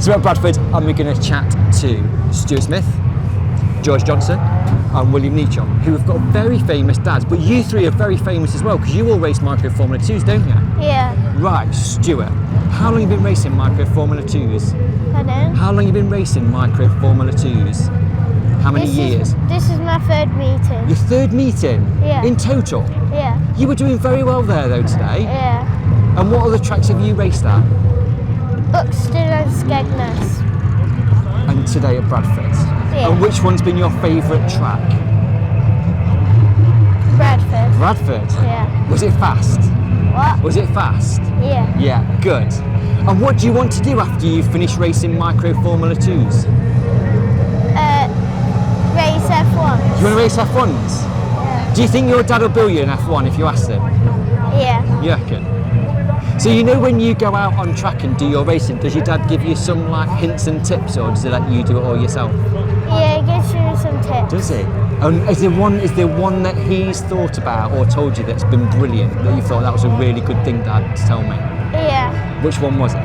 So at Bradford, and we're going to chat to Stuart Smith, George Johnson, and William Neachell, who have got very famous dads. But you three are very famous as well, because you all race micro Formula 2s, don't you? Yeah. Right, Stuart, how long have you been racing micro Formula 2s? Pardon? How long have you been racing micro Formula 2s? How many years? This is my third meeting. Your third meeting? Yeah. In total? Yeah. You were doing very well there though today. Yeah. And what other tracks have you raced at? Buxton and Skegness. And today at Bradford. Yeah. And which one's been your favourite track? Bradford. Bradford? Yeah. Was it fast? What? Was it fast? Yeah. Yeah, good. And what do you want to do after you finish racing micro Formula 2s? Race F1. You want to race F1s? Yeah. Do you think your dad will build you an F1 if you asked him? Yeah. You reckon? So you know when you go out on track and do your racing, does your dad give you some like hints and tips, or does he let you do it all yourself? Yeah, he gives you some tips. Does he? And is there one that he's thought about or told you that's been brilliant, that you thought that was a really good thing, Dad, to tell me? Yeah. Which one was it?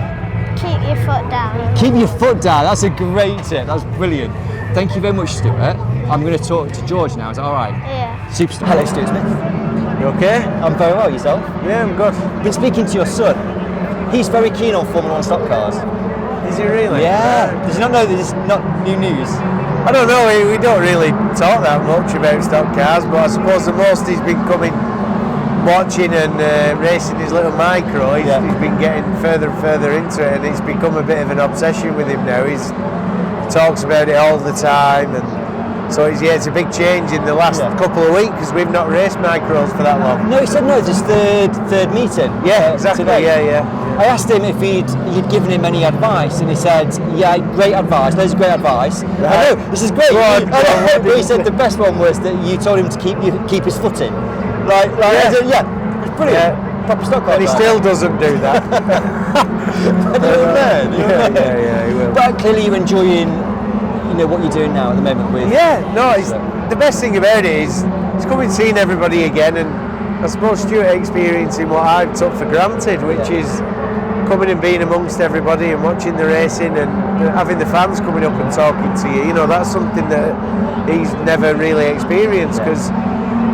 Keep your foot down. Keep your foot down. That's a great tip. That's brilliant. Thank you very much, Stuart. I'm going to talk to George now. Is that all right? Yeah. Super. Hello, Stuart Smith. You okay? I'm very well. Yourself? Yeah, I'm good. Been speaking to your son. He's very keen on Formula 1 stock cars. Is he really? Yeah. Does he not know that this is not new news? I don't know, we don't really talk that much about stock cars, but I suppose the most he's been coming, watching and racing his little micro, he's been getting further and further into it, and it's become a bit of an obsession with him now. He talks about it all the time, and so it's a big change in the last couple of weeks, because we've not raced micros for that long. No, he said no, it's his third meeting. Yeah, exactly, today. yeah. I asked him if you'd given him any advice, and he said, yeah, great advice, loads of great advice. Right. I know, this is great. What He said the best one was that you told him to keep his foot in. It's brilliant. Yeah. Proper stock car. And he still doesn't do that. But he'll learn. Yeah, he will. But clearly you're enjoying, what you're doing now at the moment with. Yeah, no, the best thing about it is it's coming seeing everybody again, and I suppose Stuart experiencing what I've took for granted, which is coming and being amongst everybody and watching the racing and having the fans coming up and talking to you. That's something that he's never really experienced, because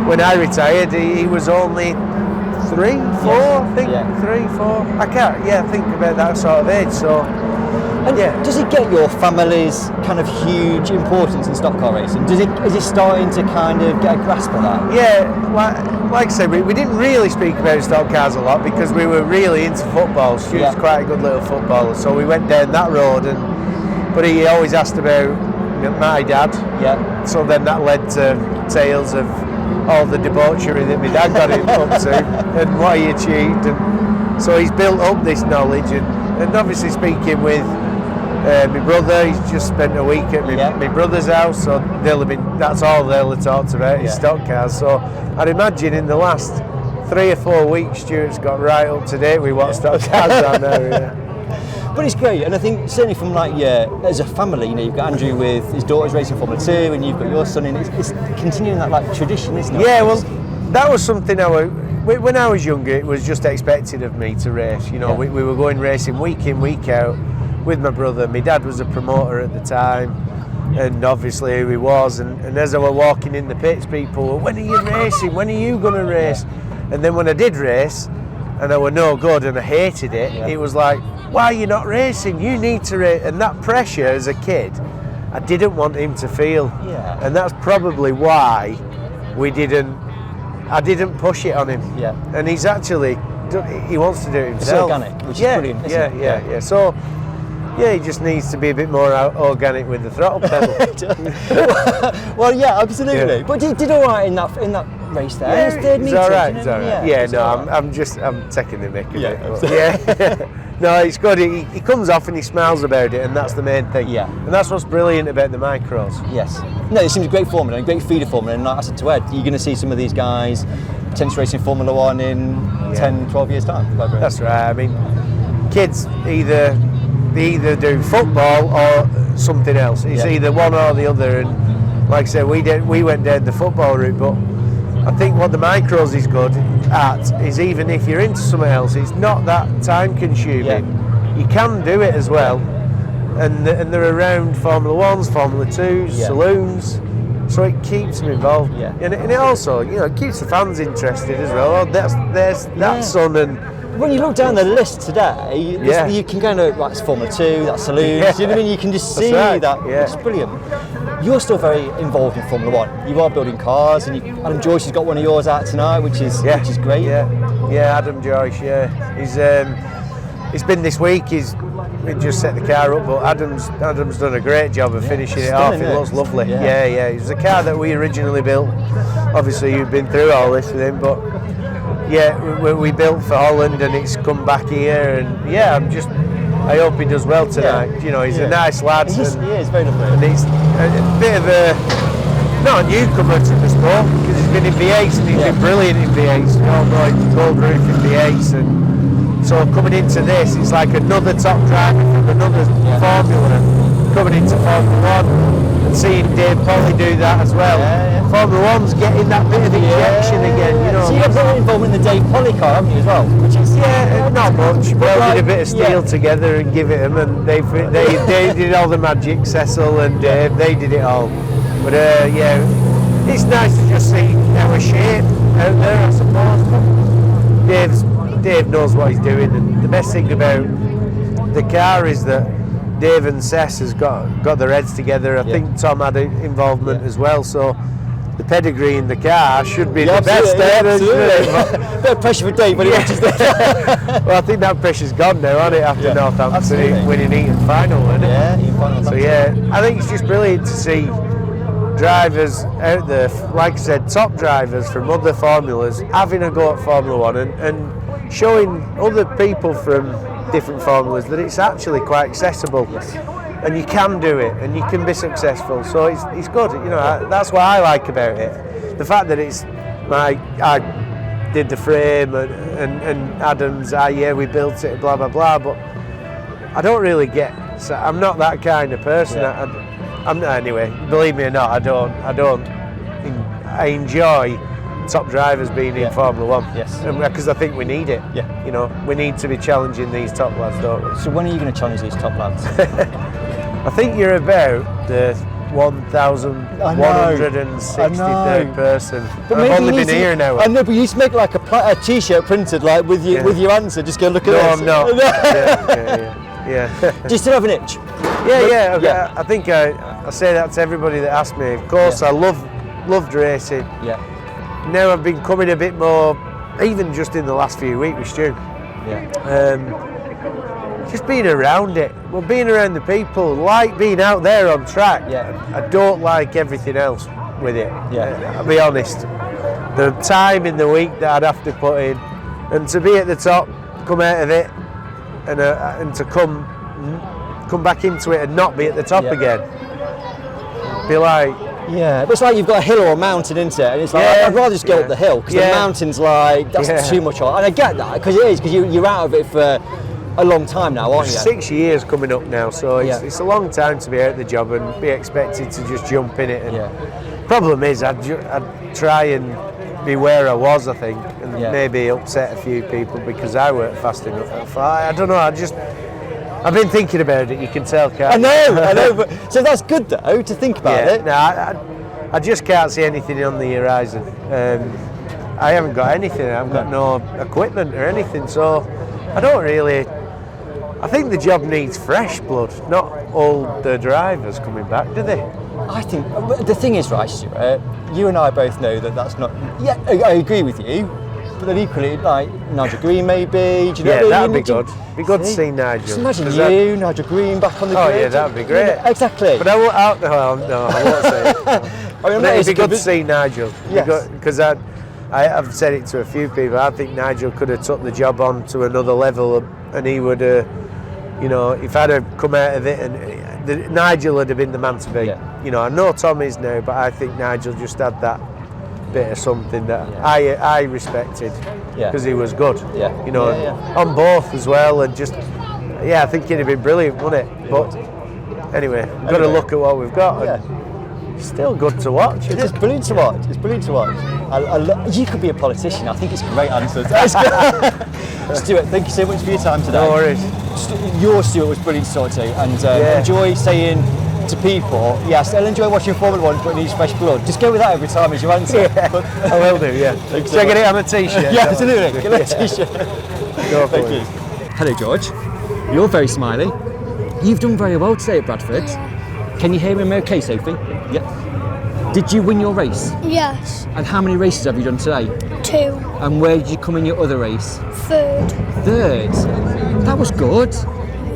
when I retired he was only 3, 4, I think. 3, 4. I can't think about that sort of age. So and does it get your family's kind of huge importance in stock car racing? Is it starting to kind of get a grasp of that? Yeah, like I said, we didn't really speak about stock cars a lot because we were really into football. Stuart's quite a good little footballer, so we went down that road. But he always asked about my dad. Yeah. So then that led to tales of all the debauchery that my dad got him up to and what he achieved. And so he's built up this knowledge, and obviously speaking with my brother, he's just spent a week at my brother's house, so that's all they'll have talked about is stock cars. So I'd imagine in the last 3 or 4 weeks Stuart's got right up to date with what stock cars are now. But it's great, and I think certainly from as a family, you've got Andrew with his daughter's racing Formula 2, and you've got your son, and it's continuing that tradition, isn't it? Yeah, well, that was something when I was younger, it was just expected of me to race. We were going racing week in, week out with my brother. My dad was a promoter at the time, and obviously who he was. And as I were walking in the pits, people were, when are you racing? When are you going to race? And then when I did race, and I were no good and I hated it, it was like, why are you not racing? You need to race. And that pressure as a kid, I didn't want him to feel. Yeah. And that's probably why I didn't push it on him. Yeah. And he wants to do it himself. It's organic, which is brilliant. Yeah. So, he just needs to be a bit more organic with the throttle pedal. Well, yeah, absolutely. Yeah. But he did all right in that race there. Yeah, his third meeting. All right. It's all right. I'm taking the mick a bit. No, it's good. He comes off and he smiles about it, and that's the main thing. Yeah. And that's what's brilliant about the micros. Yes. No, it seems a great formula, a great feeder formula, and like I said to Ed, you're going to see some of these guys potentially racing Formula 1 in 10, 12 years' time. That's right. I mean, kids they either do football or something else. It's either one or the other, and like I said, we went down the football route, but I think what the micros is good at is even if you're into something else, it's not that time consuming. You can do it as well, and they're around Formula 1s, Formula 2s, saloons, so it keeps them involved. And it also, it keeps the fans interested as well. Oh, there's that son, and when you look down the list today, you can go to it's Formula 2, that's saloons. You know what I mean? You can just see that. It's brilliant. You're still very involved in Formula 1. You are building cars, and Adam Joyce has got one of yours out tonight, which is great. Yeah, Adam Joyce. He's been this week. We just set the car up, but Adam's done a great job of finishing it off. It looks lovely. It was a car that we originally built. Obviously, you've been through all this with him, but we built for Holland, and it's come back here, and I hope he does well tonight. He's a nice lad. He is very lovely. And he's a bit of not a newcomer to the sport, because he's been in V8s and he's been brilliant in V8s. Gold roof in V8s, and so coming into this, it's like another top driver from another formula coming into Formula 1, and seeing Dave Polly do that as well. Formula 1's getting that bit of injection again. So you have got involved in the Dave Polly car, haven't you, as well? Which is not much. We did a bit of steel together and give it them, and they did all the magic. Cecil and Dave, they did it all. But it's nice to just see our shape out there, I suppose. But Dave knows what he's doing, and the best thing about the car is that Dave and Cess has got their heads together. I think Tom had involvement as well, so the pedigree in the car should be the best there. Bit of pressure for Dave when he watches the car. Well, I think that pressure's gone now, hasn't it, after Northampton winning Eton final, isn't it? Eton final. So I think it's just brilliant to see drivers out there, like I said, top drivers from other formulas having a go at Formula 1 and showing other people from different formulas that it's actually quite accessible. And you can do it, and you can be successful. So it's good. That's what I like about it. The fact that I did the frame and Adam's, we built it, blah blah blah. But I don't really get. So I'm not that kind of person. I'm not anyway. Believe me or not, I don't. I enjoy top drivers being in Formula 1. Yes. Because I think we need it. We need to be challenging these top lads, don't we? So when are you going to challenge these top lads? I think you're about the 1,163rd person. But I've only been here now. I know, but you used to make like a T-shirt printed like with your answer. Just go look at this. No, I'm not. Do you still have an itch? Yeah. I think I say that to everybody that asks me. Of course, I loved racing. Now I've been coming a bit more, even just in the last few weeks with Stu. Just being around it, being around the people, like being out there on track. I don't like everything else with it. I'll be honest. The time in the week that I'd have to put in, and to be at the top, come out of it, and to come back into it and not be at the top again. Be like. But it's like you've got a hill or a mountain, isn't it? And it's like I'd rather just go up the hill, because the mountain's like that's too much. And I get that, because it is, because you're out of it for a long time now, aren't you? 6 years coming up now, so it's a long time to be out of the job and be expected to just jump in it. And problem is, I'd try and be where I was, I think, and maybe upset a few people because I weren't fast enough. I don't know. I've been thinking about it. You can tell, can't you? I know. But so that's good though to think about it. No, I just can't see anything on the horizon. I haven't got anything. I've got no equipment or anything, so I don't really. I think the job needs fresh blood, not older drivers coming back, do they? I think the thing is, right, Stuart, you and I both know that that's not. Yeah, I agree with you, but then equally, like Nigel Green, maybe. Do you know that'd be good. Be good to see Nigel. Just imagine Nigel Green back on the grid. Oh yeah, that'd be great. Exactly. But I won't say it. It'd be good to see Nigel. Because I've said it to a few people. I think Nigel could have took the job on to another level, and he would have. If I'd have come out of it, and Nigel would have been the man to be. I know Tom is now, but I think Nigel just had that bit of something that I respected, because he was good. On both as well, and just I think it'd have been brilliant, wouldn't it? But anyway, we've got to look at what we've got. And still good to watch. It's brilliant to watch. It's brilliant to watch. You could be a politician. I think it's great answers. Stuart, thank you so much for your time today. No worries. Your Stuart was brilliant to talk to, and enjoy saying to people, yes, I'll enjoy watching Formula 1, but it needs fresh blood. Just go with that every time as you answer. Yeah, I will do, yeah. So get it on a t-shirt. Yeah, absolutely. Get a t-shirt. Thank you. Hello, George. You're very smiley. You've done very well today at Bradford. Yeah. Can you hear me okay, Sophie? Yeah. Did you win your race? Yes. And how many races have you done today? 2. And where did you come in your other race? 3rd. Third. That was good.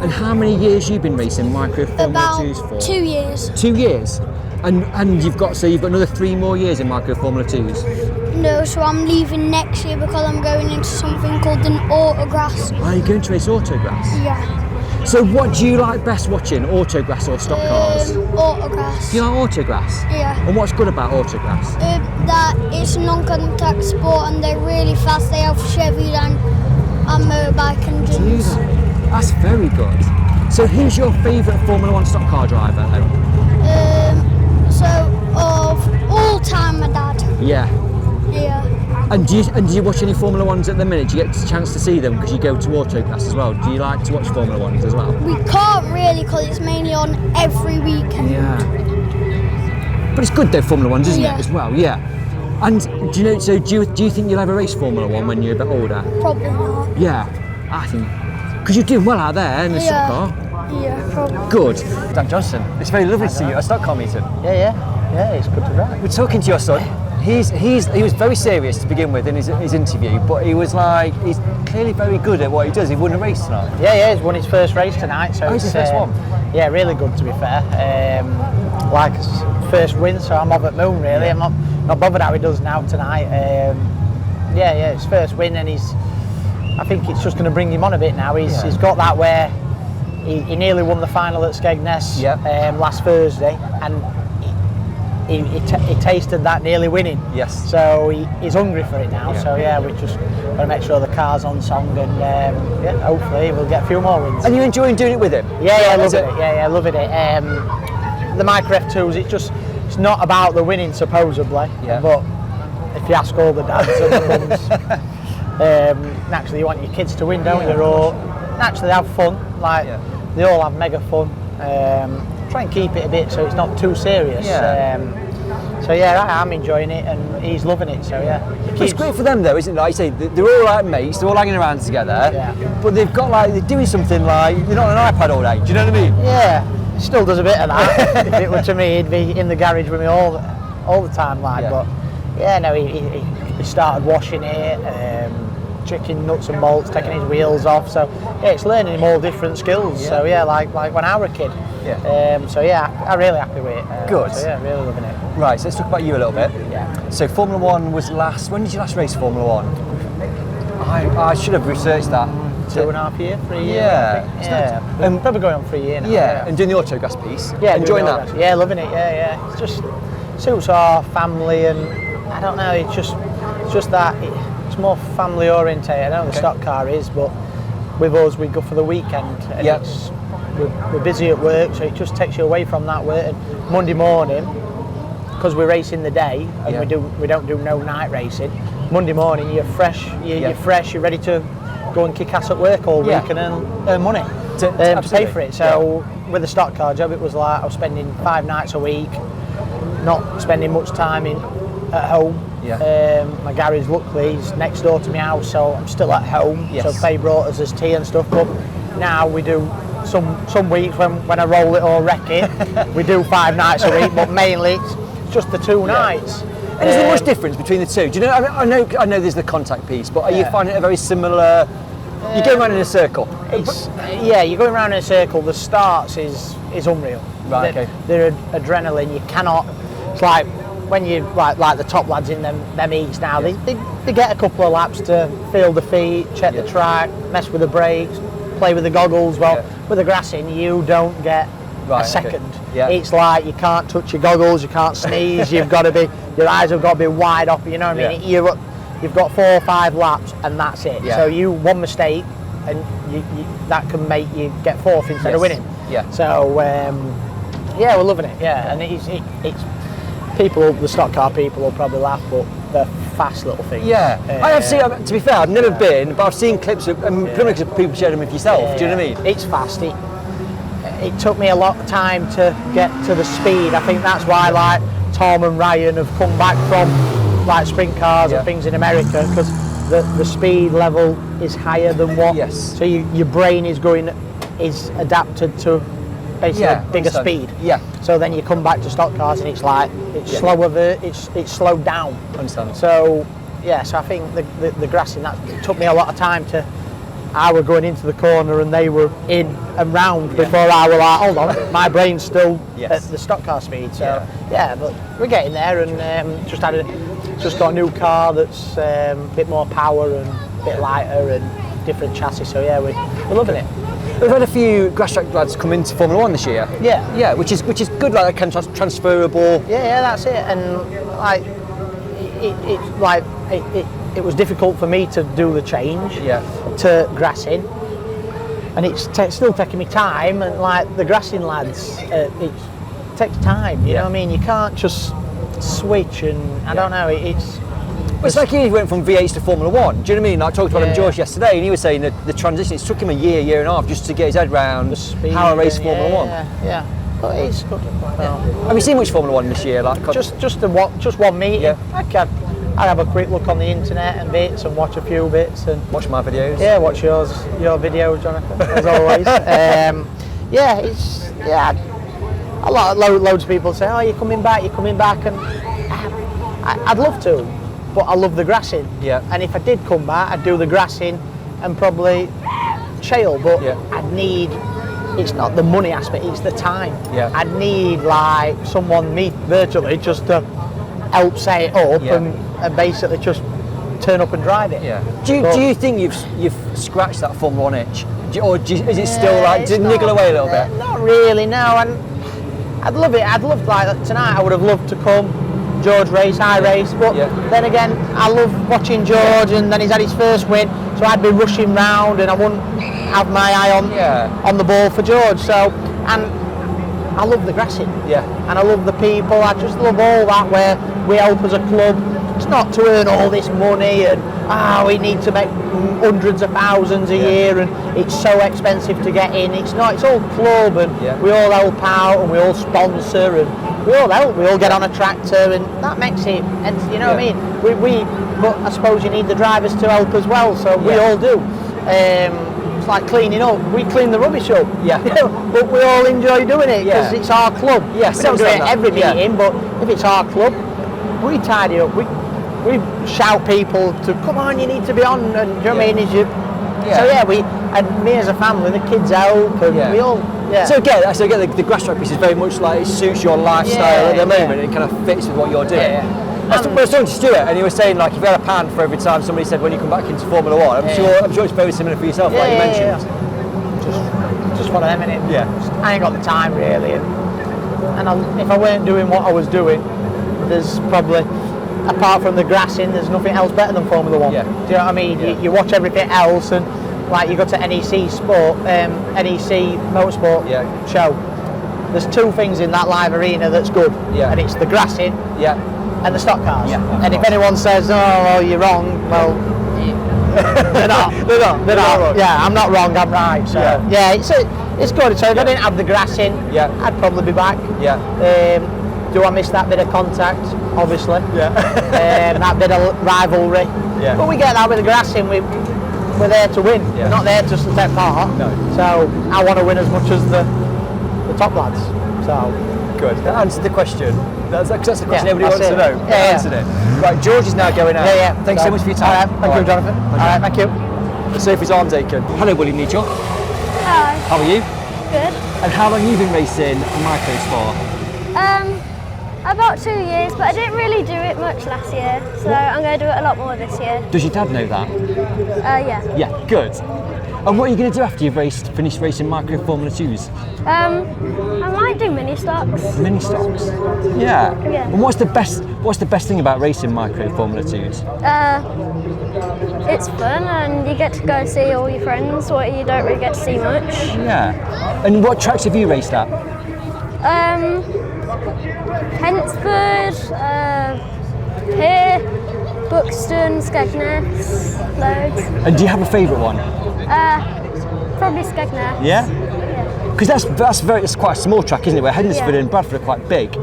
And how many years you been racing micro Formula 2s for? About 2 years. 2 years. And you've got another 3 more years in micro Formula 2s. No, so I'm leaving next year because I'm going into something called an autograss. Are you going to race autograss? Yeah. So what do you like best watching, autograss or stock cars? Autograss. Do you like autograss? Yeah. And what's good about autograss? That it's a non-contact sport and they're really fast. They have Chevy and motorbike engines. That's very good. So who's your favourite Formula 1 stock car driver then? So of all time, my dad. Yeah. Yeah. And do you watch any Formula 1s at the minute? Do you get a chance to see them because you go to autograss as well? Do you like to watch Formula 1s as well? We can't really because it's mainly on every weekend. Yeah. But it's good though, Formula 1s, isn't it, as well? Yeah. And do you think you'll ever race Formula 1 when you're a bit older? Probably not. Yeah, I think. Because you're doing well out there in the stock car. Yeah, probably. Good. Dan Johnson, it's very lovely to see you at a stock car meeting. Yeah, it's good to ride. We're talking to your son. He was very serious to begin with in his interview, but he's clearly very good at what he does. He won a race tonight. Yeah, he's won his first race tonight. So it's his first one? Yeah, really good to be fair. Like his first win, so I'm over the moon really. Yeah. I'm not bothered how he does now tonight. Yeah, his first win, and I think it's just going to bring him on a bit now. He's got that where he nearly won the final at Skegness last Thursday, and he tasted that nearly winning. Yes. So he's hungry for it now. Yeah. So yeah, we just got to make sure the car's on song, and hopefully we'll get a few more wins. And you enjoying doing it with him? Yeah, loving it. Yeah, loving it. The Micro F2s, it's not about the winning supposedly, but if you ask all the dads and the mums, naturally you want your kids to win, don't you? Or naturally have fun. They all have mega fun. Try and keep it a bit so it's not too serious. So I'm enjoying it and he's loving it. So yeah, it's great for them though, isn't it? Like you say, they're all like mates, they're all hanging around together. Yeah. But they've got they're doing something they're not on an iPad all day. Do you know what I mean? Yeah, he still does a bit of that. If it were to me, he'd be in the garage with me all the time, But he started washing it. Checking nuts and bolts, taking his wheels off. So yeah, it's learning him all different skills. So yeah, like when I was a kid. So yeah, I'm really happy with it. Good. So yeah, really loving it. Right, so let's talk about you a little bit. Yeah. So Formula 1 was when did you last race Formula 1? I should have researched that. 2.5 years, 3 years. Yeah. Probably going on 3 years now. Yeah, and doing the autograss piece. Yeah, enjoying that. Yeah, loving it. Yeah. It's just suits our family, and I don't know. It's just that. It's more family orientated. I know the stock car is, but with us we go for the weekend and we're busy at work, so it just takes you away from that work. And Monday morning, because we race in the day and we don't do no night racing, Monday morning you're fresh, you're ready to go and kick ass at work all week and earn money to pay for it. So with the stock car job, it was like I was spending 5 nights a week, not spending much time at home. My garage, luckily, is next door to my house, so I'm still at home. So Faye brought us his tea and stuff. But now we do some weeks when I roll it or wreck it, we do 5 nights a week. But mainly it's just the 2 nights. And is there much difference between the two? Do you know? I know there's the contact piece, but are you finding it a very similar? You're going around in a circle. You're going around in a circle. The starts is unreal. Right. They're adrenaline. You cannot. It's like when you like the top lads in them heats now, they get a couple of laps to feel the feet, check the track, mess with the brakes, play with the goggles. Well, with the grassing, you don't get a second. It's like you can't touch your goggles, you can't sneeze. Your eyes have got to be wide open. You know what I mean? You've got 4 or 5 laps, and that's it. So one mistake, and that can make you get 4th instead of winning. So we're loving it. And the stock car people will probably laugh, but they're fast little things. Yeah, I have seen. To be fair, I've never been, but I've seen clips of, and pretty much people sharing them with yourself. Do you know what I mean? It's fast. It took me a lot of time to get to the speed. I think that's why like Tom and Ryan have come back from like sprint cars and things in America, because the speed level is higher than what. Yes. So your brain is adapted to basically bigger speed. Yeah. So then you come back to stock cars and it's like slower. It's slowed down. Understand. So yeah. So I think the grassing, that took me a lot of time to. I were going into the corner and they were in and round before I were like, hold on, my brain's still at the stock car speed. So yeah, but we're getting there, and just got a new car that's a bit more power and a bit lighter and different chassis. So yeah, we're loving it. We've had a few grass track lads come into Formula 1 this year. Yeah, which is good, like kind of transferable. Yeah, that's it. And like it was difficult for me to do the change to grassing, and it's still taking me time. And like the grassing lads, it takes time. You know what I mean? You can't just switch, and I don't know. It's like he went from V8s to Formula 1. Do you know what I mean? I talked about him George yesterday, and he was saying that the transition, it took him a year and a half just to get his head around how to race Formula 1. Yeah. But it's good. Well, have you seen much Formula 1 this year? Like just one meeting. Yeah. I have a quick look on the internet and bits, and watch a few bits, and watch my videos. Yeah, watch your video, Jonathan, as always. Loads of people say, "Oh, you're coming back," and I'd love to, but I love the grassing. Yeah. And if I did come back, I'd do the grassing and probably Neachell, but I'd need. It's not the money aspect; it's the time. Yeah. I'd need like someone, me virtually, just to help set it up and basically just turn up and drive it. Yeah. Do you think you've scratched that Formula 1 itch, is it still like to niggle away a little bit? Not really, no. And I'd love it. I'd love like tonight. I would have loved to come. George race, I race, but then again, I love watching George, and then he's had his first win, so I'd be rushing round, and I wouldn't have my eye on the ball for George. So, and I love the grassing, and I love the people. I just love all that where we help as a club. It's not to earn all this money and we need to make hundreds of thousands a year, and it's so expensive to get in. It's not. It's all club, and we all help out, and we all sponsor, and we all help. We all get on a tractor, and that makes it. And you know what I mean. But I suppose you need the drivers to help as well. So we all do. It's like cleaning up. We clean the rubbish up. But we all enjoy doing it because it's our club. We don't do it every meeting, but if it's our club, we tidy up. We shout people to come on. You need to be on. And do you know what I mean? So and me as a family, the kids help, and we all. Yeah. So again, the grass track piece is very much like it suits your lifestyle at the moment, and it kind of fits with what you're doing. I was talking to Stuart, and he was saying like if you had a pan for every time somebody said when you come back into Formula 1, I'm sure it's very similar for yourself, like you mentioned. Just one of them, innit? I ain't got the time really, and if I weren't doing what I was doing, there's probably, apart from the grassing, there's nothing else better than Formula 1. Do you know what I mean? You watch everything else, and like you go to NEC Motorsport show. There's two things in that live arena that's good, and it's the grassing and the stock cars. And if anyone says, "Oh, you're wrong," well, they're not. They're not. Yeah, I'm not wrong. I'm right. So it's good. So if I didn't have the grassing, I'd probably be back. Do I miss that bit of contact? Obviously. That bit of rivalry. But we get that with the grassing. We're there to win. We're not there just to take part. No. So I want to win as much as the top lads. So good. That answered the question. That's the question everybody wants to know. Answered it. Right, George is now going out. Thanks so much for your time. Thank you, Jonathan. All right, thank you. Let's see if his arm's aching. Hello, William Neachell. Hi. How are you? Good. And how long have you been racing micros for? About 2 years, but I didn't really do it much last year, so I'm going to do it a lot more this year. Does your dad know that? Yeah. Yeah, good. And what are you going to do after you've finished racing micro Formula 2s? I might do mini stocks. Mini stocks? Yeah. And what's the best thing about racing micro Formula 2s? It's fun, and you get to go see all your friends, what you don't really get to see much. Yeah. And what tracks have you raced at? Pensford, here, Buxton, Skegness, loads. And do you have a favourite one? Probably Skegness. Yeah? Because that's quite a small track, isn't it? Where Hednesford and Bradford are quite big.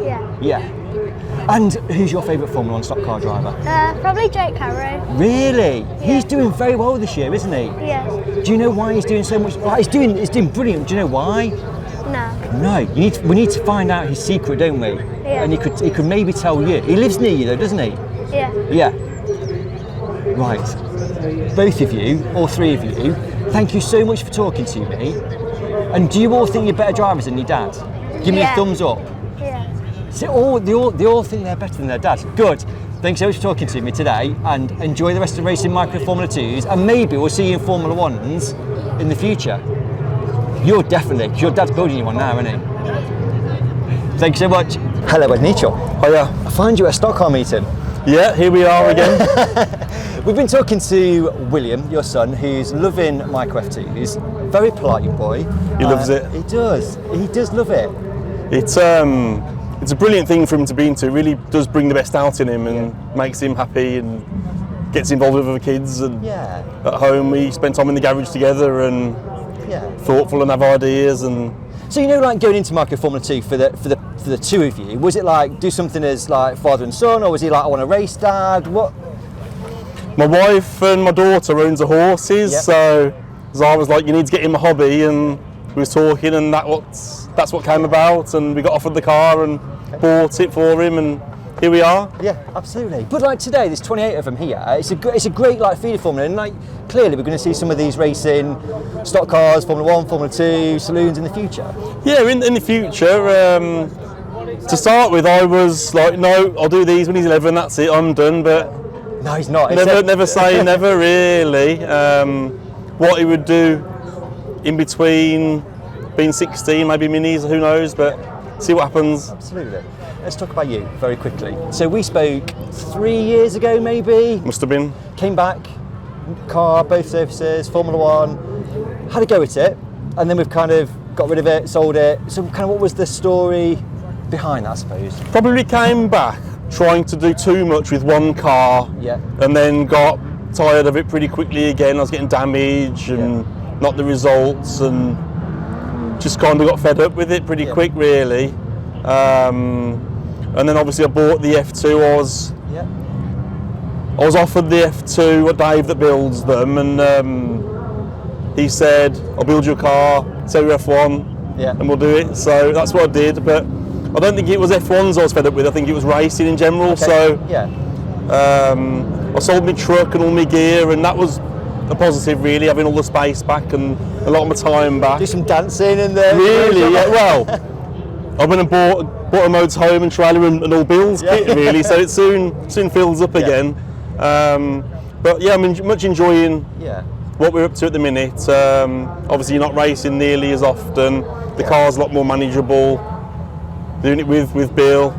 Yeah. Yeah. And who's your favourite Formula 1 stock car driver? Probably Jake Carrow. Really? Yeah. He's doing very well this year, isn't he? Yeah. Do you know why he's doing so much? Like, he's doing brilliant. Do you know why? No. No. We need to find out his secret, don't we? Yeah. And he could maybe tell you. He lives near you though, doesn't he? Yeah. Yeah. Right. Both of you, all three of you, thank you so much for talking to me. And do you all think you're better drivers than your dad? Give me a thumbs up. Yeah. So they all think they're better than their dad. Good. Thanks so much for talking to me today, and enjoy the rest of the racing micro Formula 2s, and maybe we'll see you in Formula 1s in the future. You're definitely, because your dad's building you one now, isn't he? Thank you so much. Hello, Ed Neachell. Hiya. I find you at a stock car meeting. Yeah, here we are again. We've been talking to William, your son, who's loving micro F2s. Very polite young boy. He loves it. He does. He does love it. It's a brilliant thing for him to be into. It really does bring the best out in him and makes him happy and gets involved with other kids. And at home we spend time in the garage together and thoughtful and have ideas. And so, you know, like going into micro Formula 2 for the two of you, was it like do something as like father and son, or was he like, I want to race, dad? What? My wife and my daughter owns the horses, so I was like, you need to get him a hobby, and we was talking, and that's what came about, and we got offered the car and bought it for him, and here we are. Yeah, absolutely. But like today, there's 28 of them here. It's a great like feeder formula, and like clearly we're going to see some of these racing stock cars, Formula 1, Formula 2, saloons in the future. Yeah, in the future. To start with, I was like, no, I'll do these when he's 11. That's it, I'm done. But no, he's not. Never say never, really. What he would do in between being 16, maybe minis, who knows, but see what happens. Absolutely. Let's talk about you very quickly. So we spoke 3 years ago, maybe? Must have been. Came back, car, both surfaces, Formula 1, had a go at it, and then we've kind of got rid of it, sold it. So kind of what was the story behind that, I suppose? Probably came back trying to do too much with one car, and then got tired of it pretty quickly again. I was getting damage and not the results, and just kind of got fed up with it pretty quick, really. And then obviously I bought the F2. I was offered the F2 at Dave that builds them, and he said, I'll build you a car, sell you F1, and we'll do it. So that's what I did, but I don't think it was F1s I was fed up with. I think it was racing in general. So I sold my truck and all my gear, and that was a positive, really, having all the space back and a lot of my time back. Do some dancing in there. Really, well, I went and bought a motorhome and trailer and all Bill's kit, really. So it soon fills up again. But yeah, I'm much enjoying what we're up to at the minute. Obviously, you're not racing nearly as often. The car's a lot more manageable. Doing it with Bill,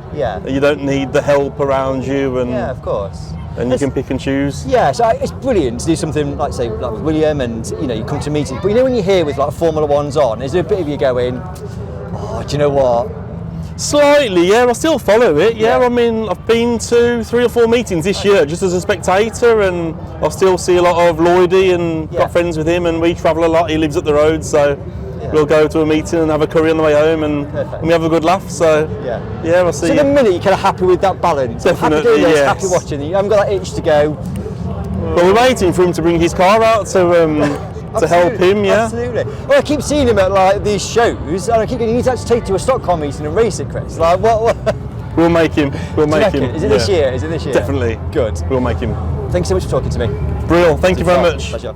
you don't need the help around you, and of course, and you can pick and choose. Yeah, so it's brilliant to do something like, say, like with William, and you know, you come to meetings. But you know, when you're here with like Formula 1s on, is there a bit of you going, oh, do you know what? Slightly, yeah. I still follow it. Yeah, I mean, I've been to 3 or 4 meetings this year just as a spectator, and I still see a lot of Lloydie and got friends with him, and we travel a lot. He lives up the road, so. We'll go to a meeting and have a curry on the way home, and we have a good laugh. So yeah, we'll see. So the minute you're kind of happy with that balance, definitely, happy doing this, happy watching. You haven't got that itch to go. Well, we're waiting for him to bring his car out to help him. Yeah, absolutely. Well, I keep seeing him at like these shows, and I keep going, you need to actually take to a stock car meeting and race it, Chris. Like what? We'll make him. We'll make him. Is it this year? Is it this year? Definitely. Good. We'll make him. Thanks so much for talking to me. Brill. Thank you very much. Pleasure.